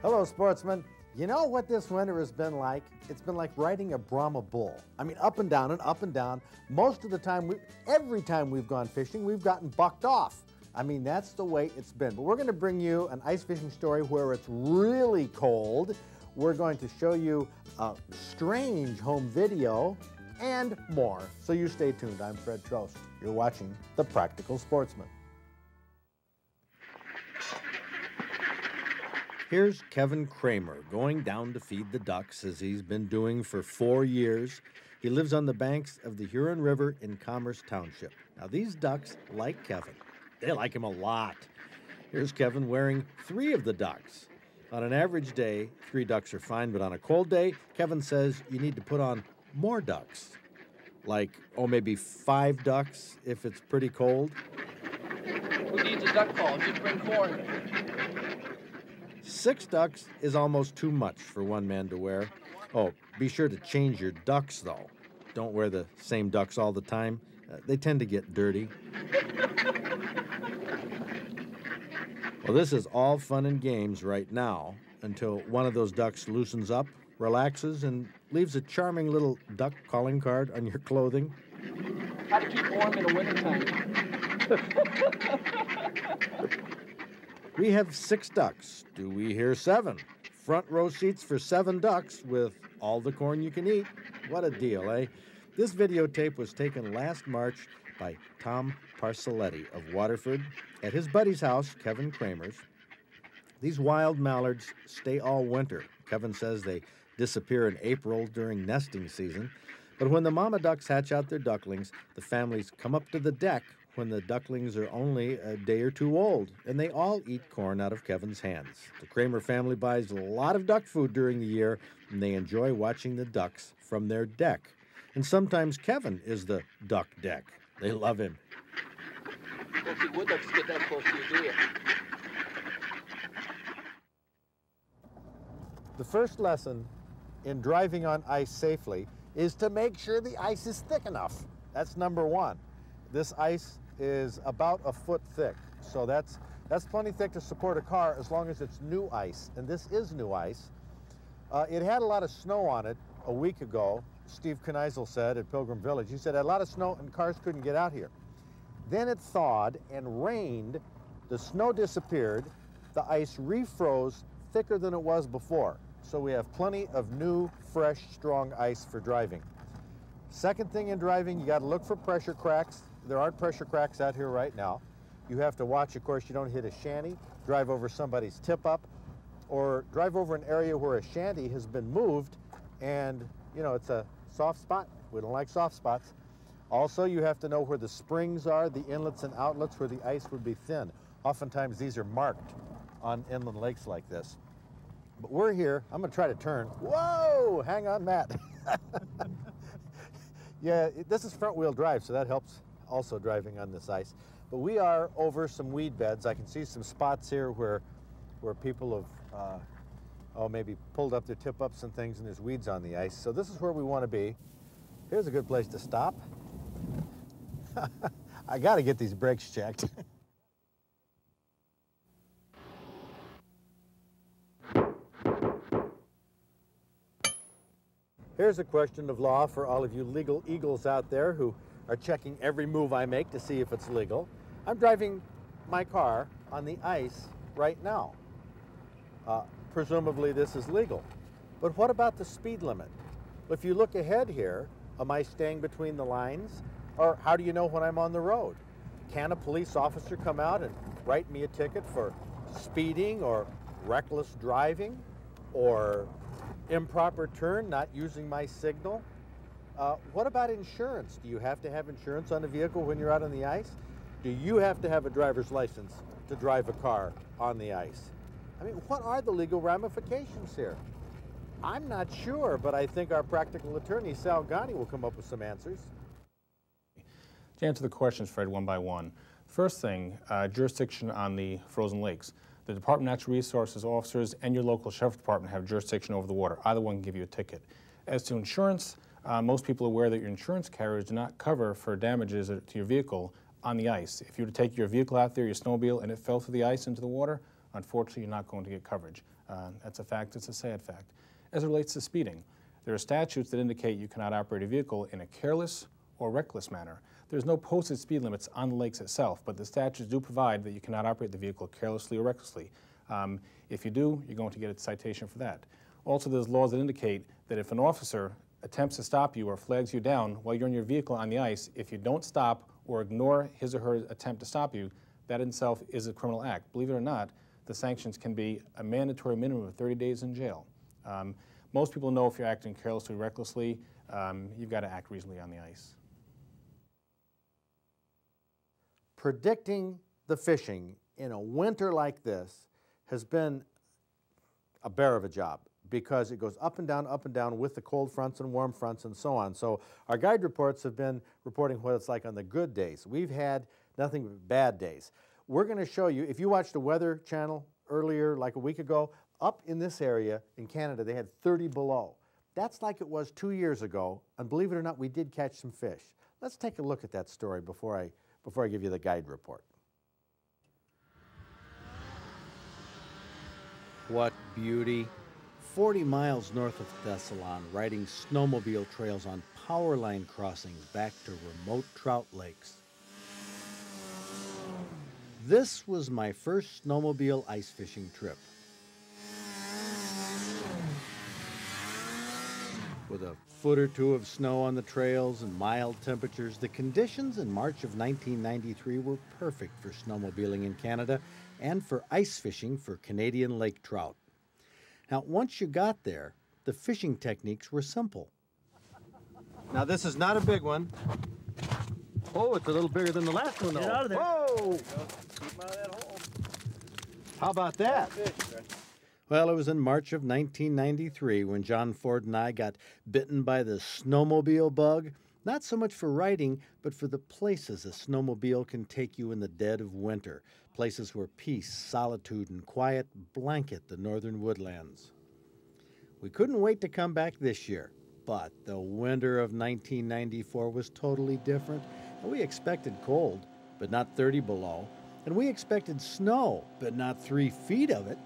Hello, sportsmen. You know what this winter has been like? It's been like riding a Brahma bull. I mean, up and down and up and down. Most of the time, every time we've gone fishing, we've gotten bucked off. I mean, that's the way it's been. But we're going to bring you an ice fishing story where it's really cold. We're going to show you a strange home video and more. So you stay tuned. I'm Fred Trost. You're watching The Practical Sportsman. Here's Kevin Kramer going down to feed the ducks, as he's been doing for 4 years. He lives on the banks of the Huron River in Commerce Township. Now, these ducks like Kevin. They like him a lot. Here's Kevin wearing 3 of the ducks. On an average day, 3 ducks are fine, but on a cold day, Kevin says you need to put on more ducks. Like, maybe 5 ducks if it's pretty cold. Who needs a duck call? Just bring corn. 6 ducks is almost too much for one man to wear. Oh, be sure to change your ducks, though. Don't wear the same ducks all the time. They tend to get dirty. Well, this is all fun and games right now until one of those ducks loosens up, relaxes, and leaves a charming little duck calling card on your clothing. How to keep warm in the wintertime. We have 6 ducks. Do we hear 7? Front row seats for 7 ducks with all the corn you can eat. What a deal, eh? This videotape was taken last March by Tom Parcelletti of Waterford at his buddy's house, Kevin Kramer's. These wild mallards stay all winter. Kevin says they disappear in April during nesting season. But when the mama ducks hatch out their ducklings, the families come up to the deck when the ducklings are only a day or 2 old, and they all eat corn out of Kevin's hands. The Kramer family buys a lot of duck food during the year, and they enjoy watching the ducks from their deck. And sometimes Kevin is the duck deck. They love him. Don't see wood ducks get that close to you, do you? The first lesson in driving on ice safely is to make sure the ice is thick enough. That's number 1. This ice is about a foot thick, so that's plenty thick to support a car as long as it's new ice, and this is new ice. It had a lot of snow on it a week ago. Steve Kneisel said at Pilgrim Village, he said a lot of snow and cars couldn't get out here. Then it thawed and rained, the snow disappeared, the ice refroze thicker than it was before. So we have plenty of new, fresh, strong ice for driving. Second thing in driving, you got to look for pressure cracks. There aren't pressure cracks out here right now. You have to watch, of course, you don't hit a shanty, drive over somebody's tip-up, or drive over an area where a shanty has been moved and, you know, it's a soft spot. We don't like soft spots. Also, you have to know where the springs are, the inlets and outlets where the ice would be thin. Oftentimes, these are marked on inland lakes like this. But we're here. I'm going to try to turn. Whoa! Hang on, Matt. Yeah, this is front-wheel drive, so that helps also driving on this ice. But we are over some weed beds. I can see some spots here where people have, maybe pulled up their tip-ups and things, and there's weeds on the ice. So this is where we want to be. Here's a good place to stop. I got to get these brakes checked. Here's a question of law for all of you legal eagles out there who are checking every move I make to see if it's legal. I'm driving my car on the ice right now. Presumably this is legal. But what about the speed limit? If you look ahead here, am I staying between the lines? Or how do you know when I'm on the road? Can a police officer come out and write me a ticket for speeding or reckless driving or improper turn, not using my signal? What about insurance? Do you have to have insurance on a vehicle when you're out on the ice? Do you have to have a driver's license to drive a car on the ice? I mean, what are the legal ramifications here? I'm not sure, but I think our practical attorney, Sal Ghani, will come up with some answers. To answer the questions, Fred, one by one. First thing, jurisdiction on the frozen lakes. The Department of Natural Resources officers and your local sheriff department have jurisdiction over the water. Either one can give you a ticket. As to insurance, most people are aware that your insurance carriers do not cover for damages to your vehicle on the ice. If you were to take your vehicle out there, your snowmobile, and it fell through the ice into the water, unfortunately, you're not going to get coverage. That's a fact. It's a sad fact. As it relates to speeding, there are statutes that indicate you cannot operate a vehicle in a careless or reckless manner. There's no posted speed limits on the lakes itself, but the statutes do provide that you cannot operate the vehicle carelessly or recklessly. If you do, you're going to get a citation for that. Also, there's laws that indicate that if an officer attempts to stop you or flags you down while you're in your vehicle on the ice, if you don't stop or ignore his or her attempt to stop you, that in itself is a criminal act. Believe it or not, the sanctions can be a mandatory minimum of 30 days in jail. Most people know if you're acting carelessly or recklessly, you've got to act reasonably on the ice. Predicting the fishing in a winter like this has been a bear of a job because it goes up and down with the cold fronts and warm fronts and so on. So our guide reports have been reporting what it's like on the good days. We've had nothing but bad days. We're going to show you, if you watched the Weather Channel earlier, like a week ago, up in this area in Canada, they had 30 below. That's like it was 2 years ago, and believe it or not, we did catch some fish. Let's take a look at that story before I give you the guide report. What beauty. 40 miles north of Thessalon, riding snowmobile trails on power line crossings back to remote trout lakes. This was my first snowmobile ice fishing trip. With a foot or two of snow on the trails and mild temperatures, the conditions in March of 1993 were perfect for snowmobiling in Canada and for ice fishing for Canadian lake trout. Now, once you got there, the fishing techniques were simple. Now, this is not a big one. Oh, it's a little bigger than the last one, though. Get out of there. Whoa! Keep him out of that hole. How about that? Fish, Fred. Well, it was in March of 1993 when John Ford and I got bitten by the snowmobile bug, not so much for riding, but for the places a snowmobile can take you in the dead of winter, places where peace, solitude, and quiet blanket the northern woodlands. We couldn't wait to come back this year, but the winter of 1994 was totally different, and we expected cold, but not 30 below, and we expected snow, but not 3 feet of it.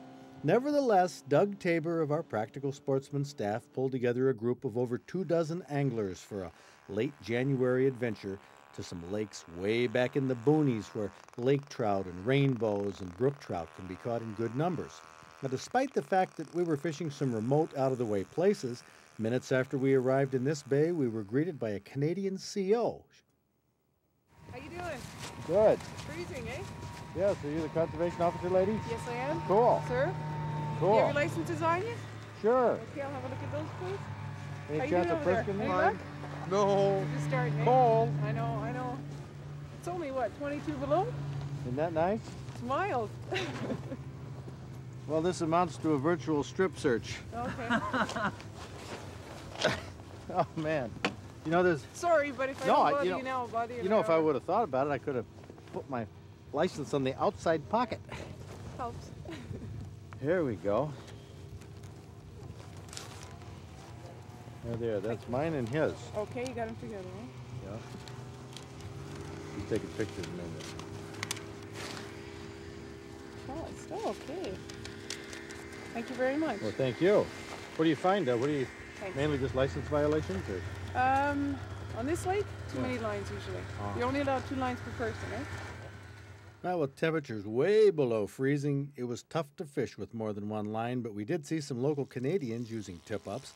Nevertheless, Doug Tabor of our Practical Sportsman staff pulled together a group of over 24 anglers for a late January adventure to some lakes way back in the boonies where lake trout and rainbows and brook trout can be caught in good numbers. Now, despite the fact that we were fishing some remote, out-of-the-way places, minutes after we arrived in this bay, we were greeted by a Canadian CO. How you doing? Good. Freezing, eh? Yes, are you the conservation officer lady? Yes, I am. Cool. Sir? Cool. You have your licenses on you? Sure. Okay, I'll have a look at those, please. Any How you chance doing of over there? frisking me? Any luck? No. Just starting, eh? Cold. I know. It's only, what, 22 below? Isn't that nice? It's mild. Well, this amounts to a virtual strip search. Okay. Oh, man. You know, there's... Sorry, but if I No, don't I- bother you know- you now, I'll bother you You know, if I later. would have thought about it, I could have put my license on the outside pocket. Helps. Here we go. There, that's mine and his. Okay, you got them together, eh? Yeah. You taking pictures in a minute. Oh, it's still okay. Thank you very much. Well, thank you. What do you find? What do you, Thanks. mainly just license violations? Or? On this lake, too Yeah. many lines usually. Ah. You're only allowed 2 lines per person, eh? Well, with temperatures way below freezing, it was tough to fish with more than one line, but we did see some local Canadians using tip-ups.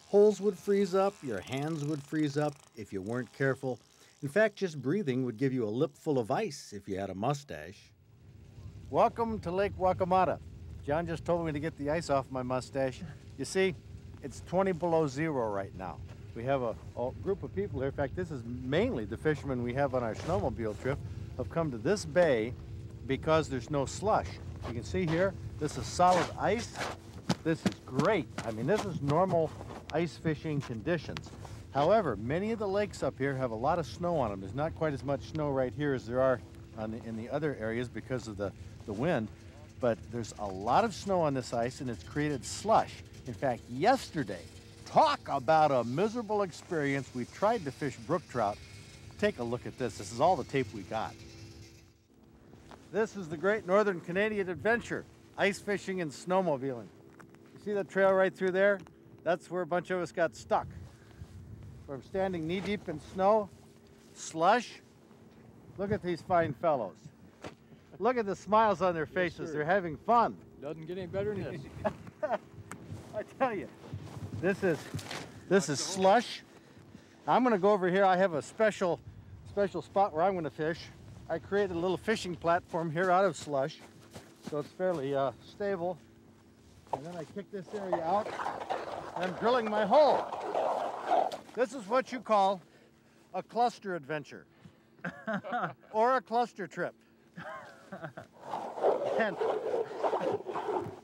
Holes would freeze up, your hands would freeze up if you weren't careful. In fact, just breathing would give you a lip full of ice if you had a mustache. Welcome to Lake Guacamotta. John just told me to get the ice off my mustache. You see, it's 20 below zero right now. We have a group of people here. In fact, this is mainly the fishermen we have on our snowmobile trip have come to this bay because there's no slush. You can see here, this is solid ice. This is great. I mean, this is normal ice fishing conditions. However, many of the lakes up here have a lot of snow on them. There's not quite as much snow right here as there are in the other areas because of the wind, but there's a lot of snow on this ice and it's created slush. In fact, yesterday, talk about a miserable experience. We tried to fish brook trout. Take a look at this. This is all the tape we got. This is the Great Northern Canadian Adventure, ice fishing and snowmobiling. See the trail right through there? That's where a bunch of us got stuck. From standing knee deep in snow, slush. Look at these fine fellows. Look at the smiles on their faces. They're having fun. Doesn't get any better than this. I tell you, this is slush. I'm going to go over here. I have a special spot where I'm going to fish. I created a little fishing platform here out of slush, so it's fairly stable. And then I kick this area out, and I'm drilling my hole. This is what you call a cluster adventure, or a cluster trip. And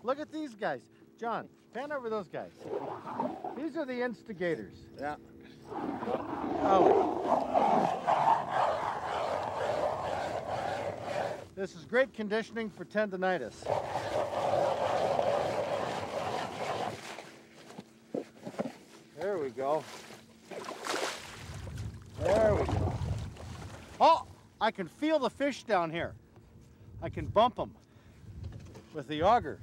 look at these guys. John, pan over those guys. These are the instigators. Yeah. Oh. This is great conditioning for tendonitis. There we go. There we go. Oh, I can feel the fish down here. I can bump them with the auger.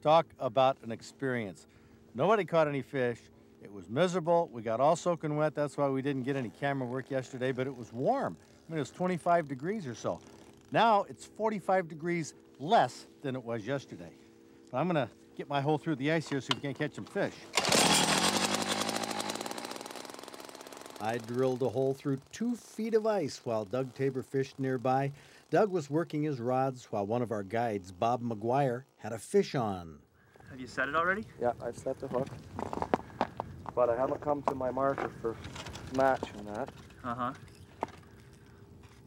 Talk about an experience. Nobody caught any fish. It was miserable. We got all soaking wet. That's why we didn't get any camera work yesterday, but it was warm. I mean, it was 25 degrees or so. Now it's 45 degrees less than it was yesterday. But I'm gonna get my hole through the ice here so we can catch some fish. I drilled a hole through 2 feet of ice while Doug Tabor fished nearby. Doug was working his rods while one of our guides, Bob McGuire, had a fish on. Have you set it already? Yeah, I've set the hook, but I haven't come to my marker for match on that. Uh-huh.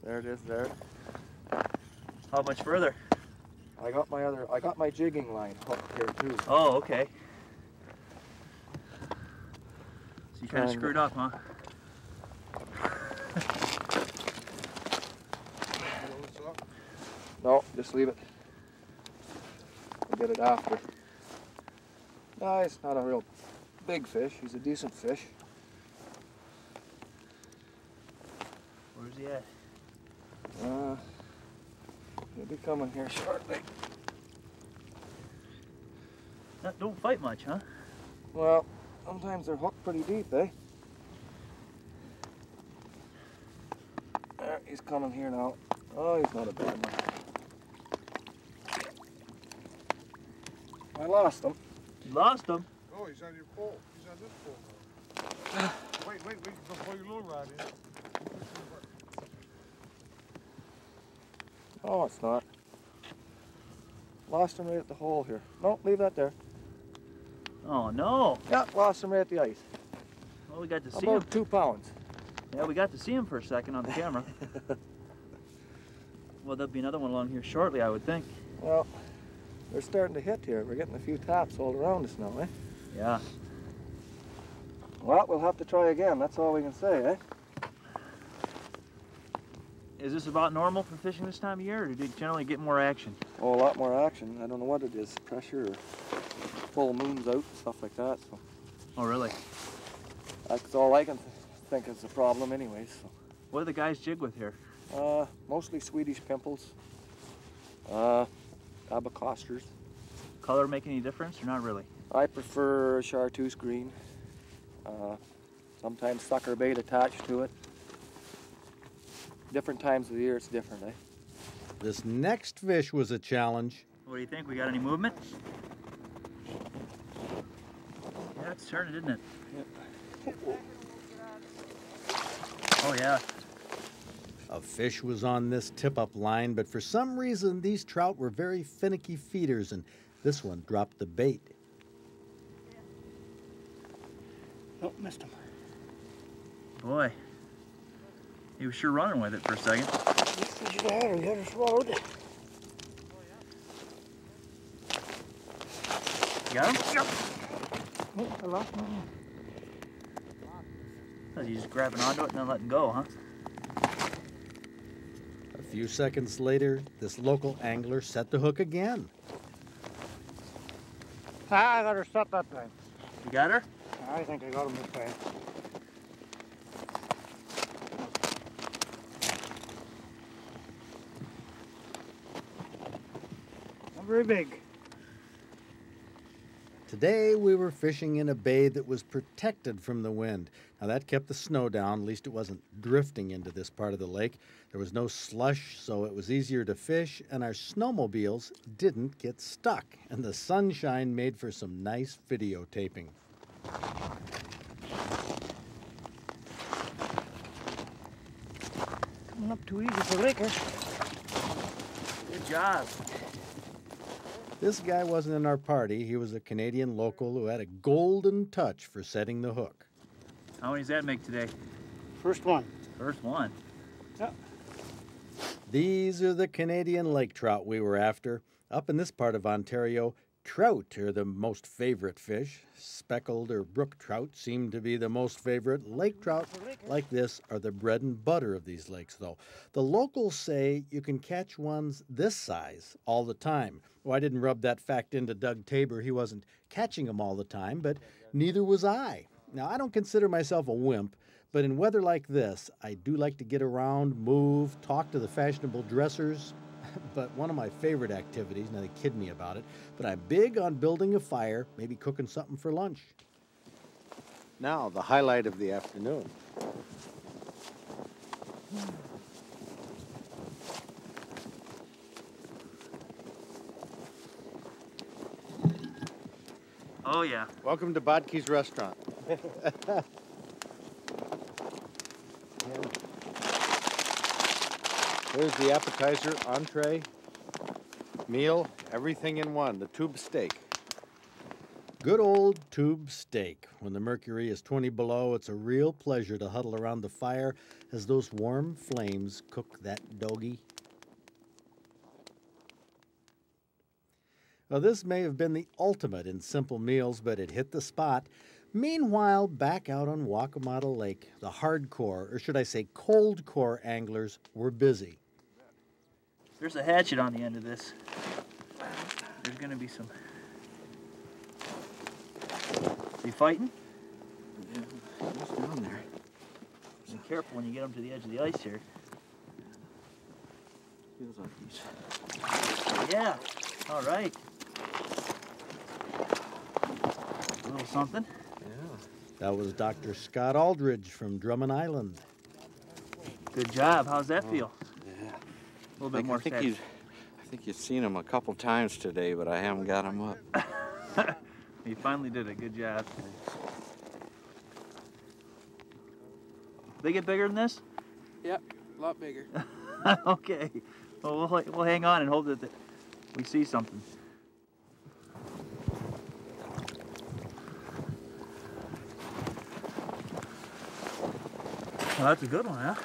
There it is there. How much further? I got my jigging line hooked here too. Oh, okay. So you kind of And- screwed up, huh? No, just leave it. I'll get it after. No, it's not a real big fish. He's a decent fish. Where's he at? He'll be coming here shortly. Don't fight much, huh? Well, sometimes they're hooked pretty deep, eh? There, he's coming here now. Oh, he's not a bad one. I lost him. You lost him. Oh, he's on your pole. He's on this pole now. wait, before you lure rod in. Oh, it's not. Lost him right at the hole here. No, leave that there. Oh, no. Yeah, lost him right at the ice. Well, we got to see him. About 2 pounds. Yeah, we got to see him for a second on the camera. Well, there'll be another one along here shortly, I would think. Well, they're starting to hit here. We're getting a few taps all around us now, eh? Yeah. Well, we'll have to try again. That's all we can say, eh? Is this about normal for fishing this time of year, or do you generally get more action? Oh, a lot more action. I don't know what it is. Pressure or full moons out, stuff like that. So Oh, really? that's all I can think is the problem anyways. So. What do the guys jig with here? Mostly Swedish pimples. Abacosters. Color make any difference, or not really? I prefer chartreuse green. Sometimes sucker bait attached to it. Different times of the year it's different, eh? This next fish was a challenge. What do you think? We got any movement? Yeah, it's turning, isn't it? Oh, yeah. A fish was on this tip-up line, but for some reason these trout were very finicky feeders, and this one dropped the bait. Oh, missed him. Boy. He was sure running with it for a second. You had her swallowed. You got him? Yep. Oh, I lost my hand. He's just grabbing onto it and then letting go, huh? A few seconds later, this local angler set the hook again. I got her set that time. You got her? I think I got him this time. very big. Today we were fishing in a bay that was protected from the wind. Now that kept the snow down, at least it wasn't drifting into this part of the lake. There was no slush, so it was easier to fish, and our snowmobiles didn't get stuck. And the sunshine made for some nice videotaping. Coming up too easy for Laker. Good job. This guy wasn't in our party. He was a Canadian local who had a golden touch for setting the hook. How many does that make today? First one. First one. Yep. These are the Canadian lake trout we were after. Up in this part of Ontario, trout are the most favorite fish. Speckled or brook trout seem to be the most favorite. Lake trout like this are the bread and butter of these lakes, though. The locals say you can catch ones this size all the time. Well, I didn't rub that fact into Doug Tabor. He wasn't catching them all the time, but neither was I. Now, I don't consider myself a wimp, but in weather like this, I do like to get around, move, talk to the fashionable dressers. But one of my favorite activities, now they kid me about it, but I'm big on building a fire, maybe cooking something for lunch. Now, the highlight of the afternoon. Oh yeah. Welcome to Bodke's Restaurant. Here's the appetizer, entree, meal, everything in one, the tube steak. Good old tube steak. When the mercury is 20 below, it's a real pleasure to huddle around the fire as those warm flames cook that doggy. Well, this may have been the ultimate in simple meals, but it hit the spot. Meanwhile, back out on Guacamotta Lake, the hardcore, or should I say cold-core anglers were busy. There's a hatchet on the end of this. There's gonna be some. You fighting? Yeah, what's down there? Be careful when you get them to the edge of the ice here. Feels like he's... Yeah. All right. A little something. That was Dr. Scott Aldridge from Drummond Island. Good job. How's that feel? Yeah. A little bit more I think you've seen him a couple times today, but I haven't got him up. You finally did it. Good job. They get bigger than this? Yep, a lot bigger. Okay. Well, we'll hang on and hope that we see something. Well, that's a good one, huh?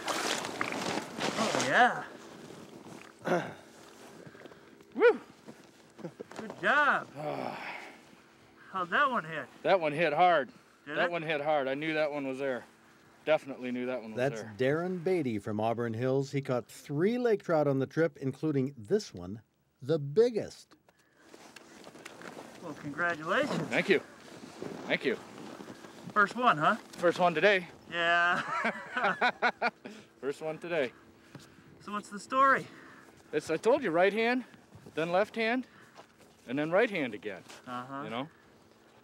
Oh, yeah. Woo! Good job. How'd that one hit? That one hit hard. Did That it? one hit hard. I knew that one was there. Definitely knew that one was That's there. Darren Beatty from Auburn Hills. He caught 3 lake trout on the trip, including this one, the biggest. Well, congratulations. Thank you. Thank you. First one, huh? First one today. Yeah. First one today. So what's the story? It's, I told you, right hand, then left hand, and then right hand again. Uh-huh. You know?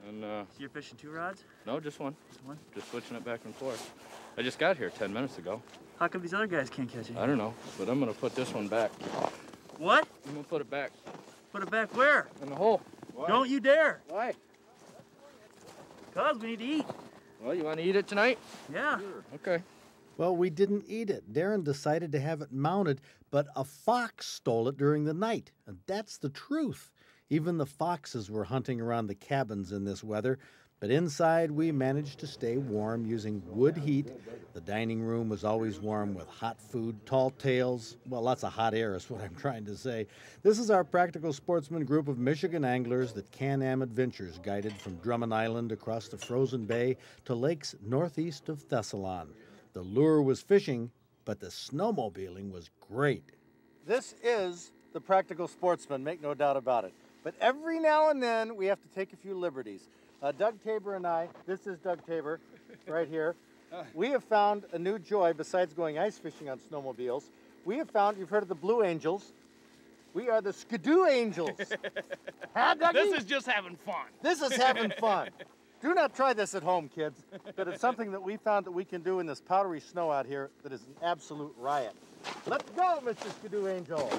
And So you're fishing 2 rods? no, just one. Just one? Just switching it back and forth. I just got here 10 minutes ago. How come these other guys can't catch it? I don't know, but I'm gonna put this one back. What? I'm gonna put it back Put it back where? in the hole. Why? Don't you dare. Why? Cause we need to eat. Well, you want to eat it tonight? Yeah. Okay. Well, we didn't eat it. Darren decided to have it mounted, but a fox stole it during the night. And that's the truth. Even the foxes were hunting around the cabins in this weather. But inside, we managed to stay warm using wood heat. The dining room was always warm with hot food, tall tales. Well, lots of hot air is what I'm trying to say. This is our Practical Sportsman group of Michigan anglers that Can-Am Adventures guided from Drummond Island across the frozen bay to lakes northeast of Thessalon. The lure was fishing, but the snowmobiling was great. This is the Practical Sportsman, make no doubt about it. But every now and then, we have to take a few liberties. Doug Tabor and I, this is Doug Tabor right here. We have found a new joy besides going ice fishing on snowmobiles. We have found, you've heard of the Blue Angels. We are the Skidoo Angels. Huh, Dougie? This is just having fun. This is having fun. Do not try this at home, kids, but it's something that we found that we can do in this powdery snow out here that is an absolute riot. Let's go, Mr. Skidoo Angel.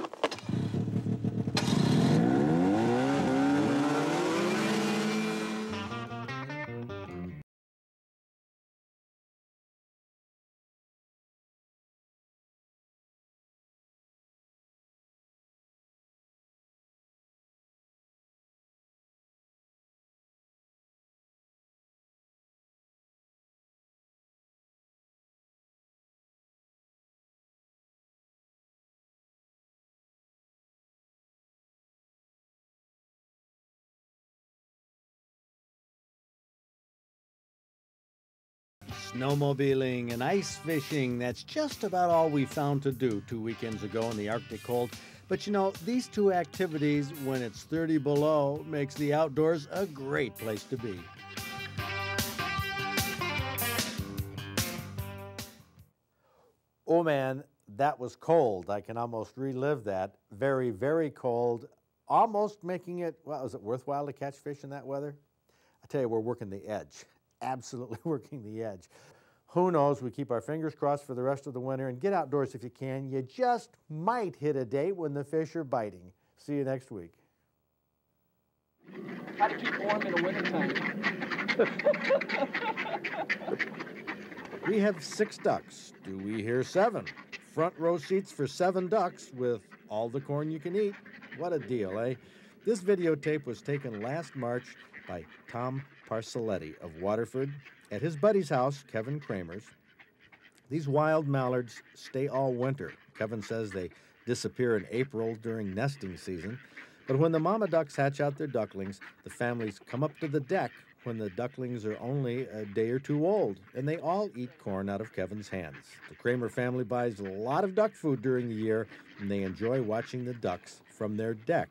Snowmobiling and ice fishing, that's just about all we found to do 2 weekends ago in the Arctic cold. But you know, these two activities, when it's 30 below, makes the outdoors a great place to be. Oh man, that was cold. I can almost relive that. Very, very cold. Almost making it, well, is it worthwhile to catch fish in that weather? I tell you, we're working the edge. Absolutely working the edge. Who knows? We keep our fingers crossed for the rest of the winter and get outdoors if you can. You just might hit a date when the fish are biting. See you next week. How to keep warm in the wintertime. We have 6 ducks. Do we hear 7? Front row seats for 7 ducks with all the corn you can eat. What a deal, eh? This videotape was taken last March by Tom Parcelletti of Waterford at his buddy's house, Kevin Kramer's. These wild mallards stay all winter. Kevin says they disappear in April during nesting season. But when the mama ducks hatch out their ducklings, the families come up to the deck when the ducklings are only a day or 2 old, and they all eat corn out of Kevin's hands. The Kramer family buys a lot of duck food during the year, and they enjoy watching the ducks from their deck.